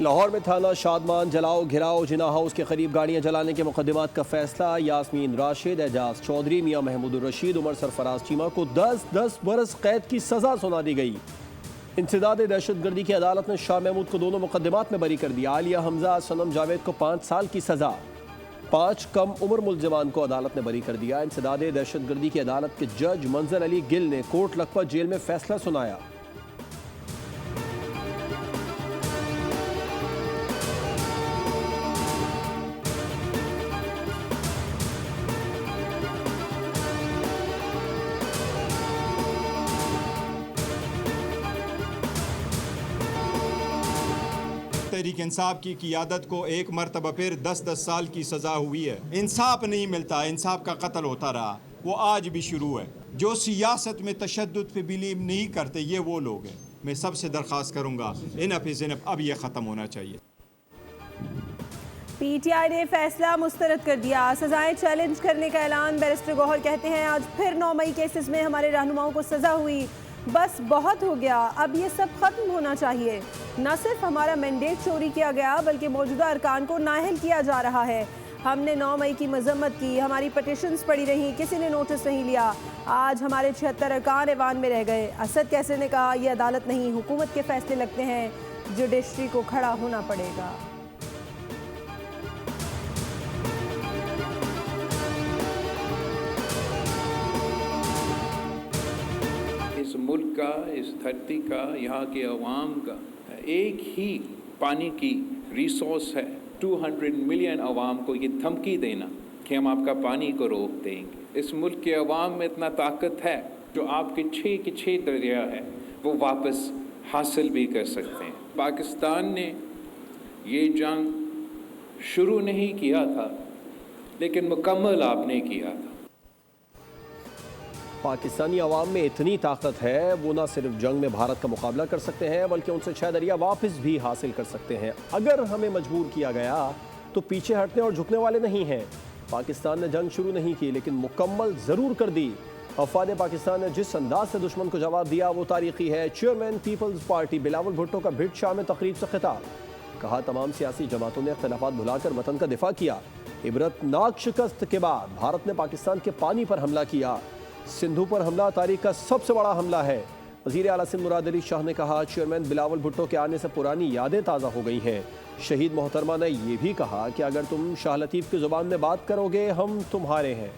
लाहौर में थाना शादमान जलाओ घिराओ जिना हाउस के करीब गाड़ियां जलाने के मुकदमात का फैसला। यास्मीन राशिद, एजाज चौधरी, मियां महमूद रशीद, उमर सरफराज चीमा को 10-10 बरस कैद की सजा सुना दी गई। इंसदाद दहशतगर्दी की अदालत ने शाह महमूद को दोनों मुकदमात में बरी कर दिया। आलिया हमजा, सनम जावेद को 5 साल की सजा। 5 कम उम्र मुलजमान को अदालत ने बरी कर दिया। इंसदाद दहशतगर्दी की अदालत के जज मंजर अली गिल ने कोट लखपत जेल में फैसला सुनाया। तहरीक इंसाफ की क़ियादत को एक मरतबा फिर 10-10 साल की सज़ा हुई है। इंसाफ नहीं मिलता, इंसाफ का कत्ल होता रहा, वो आज भी शुरू है। जो सियासत में तशद्दुद पे बिलीव नहीं करते ये वो लोग हैं। मैं सबसे दरख्वास्त करूँगा इनफ इज़ इनफ, अब ये ख़त्म होना चाहिए। पीटीआई ने फैसला मुस्तरद कर दिया। सजाएं चैलेंज करने का ऐलान। बैरिस्टर गौहर कहते हैं आज फिर 9 मई केसेस में हमारे रहनुमाओं को सज़ा हुई, बस बहुत हो गया, अब ये सब खत्म होना चाहिए। न सिर्फ हमारा मैंडेट चोरी किया गया बल्कि मौजूदा अरकान को नाअहल किया जा रहा है। हमने 9 मई की मजम्मत की, हमारी पटिशन्स पड़ी रही, किसी ने नोटिस नहीं लिया। आज हमारे 76 अरकान ऐवान में रह गए। असद कैसर ने कहा यह अदालत नहीं, हुकूमत के फैसले लगते हैं, जुडिशरी को खड़ा होना पड़ेगा। इस मुल्क का, इस धरती का, यहाँ के अवाम का एक ही पानी की रिसोर्स है। 200 मिलियन अवाम को ये धमकी देना कि हम आपका पानी को रोक देंगे। इस मुल्क के अवाम में इतना ताकत है जो आपके 6 के 6 दरिया है वो वापस हासिल भी कर सकते हैं। पाकिस्तान ने ये जंग शुरू नहीं किया था लेकिन मुकम्मल आपने किया था। पाकिस्तानी अवाम में इतनी ताकत है वो ना सिर्फ जंग में भारत का मुकाबला कर सकते हैं बल्कि उनसे 6 दरिया वापस भी हासिल कर सकते हैं। अगर हमें मजबूर किया गया तो पीछे हटने और झुकने वाले नहीं हैं। पाकिस्तान ने जंग शुरू नहीं की लेकिन मुकम्मल ज़रूर कर दी। अफवाद पाकिस्तान ने जिस अंदाज से दुश्मन को जवाब दिया वो तारीखी है। Chairman people's party Bilawal Bhutto का भिट शाह में तकरीब से खिताब। कहा तमाम सियासी जमातों ने इख्तिलाफात भुलाकर वतन का दिफा किया। इबरतनाक शिकस्त के बाद भारत ने पाकिस्तान के पानी पर हमला किया। सिंधु पर हमला तारीख का सबसे बड़ा हमला है। वज़ीर आला सिंध मुराद अली शाह ने कहा चेयरमैन बिलावल भुट्टो के आने से पुरानी यादें ताज़ा हो गई हैं। शहीद मोहतरमा ने यह भी कहा कि अगर तुम शाह लतीफ़ की ज़ुबान में बात करोगे हम तुम्हारे हैं।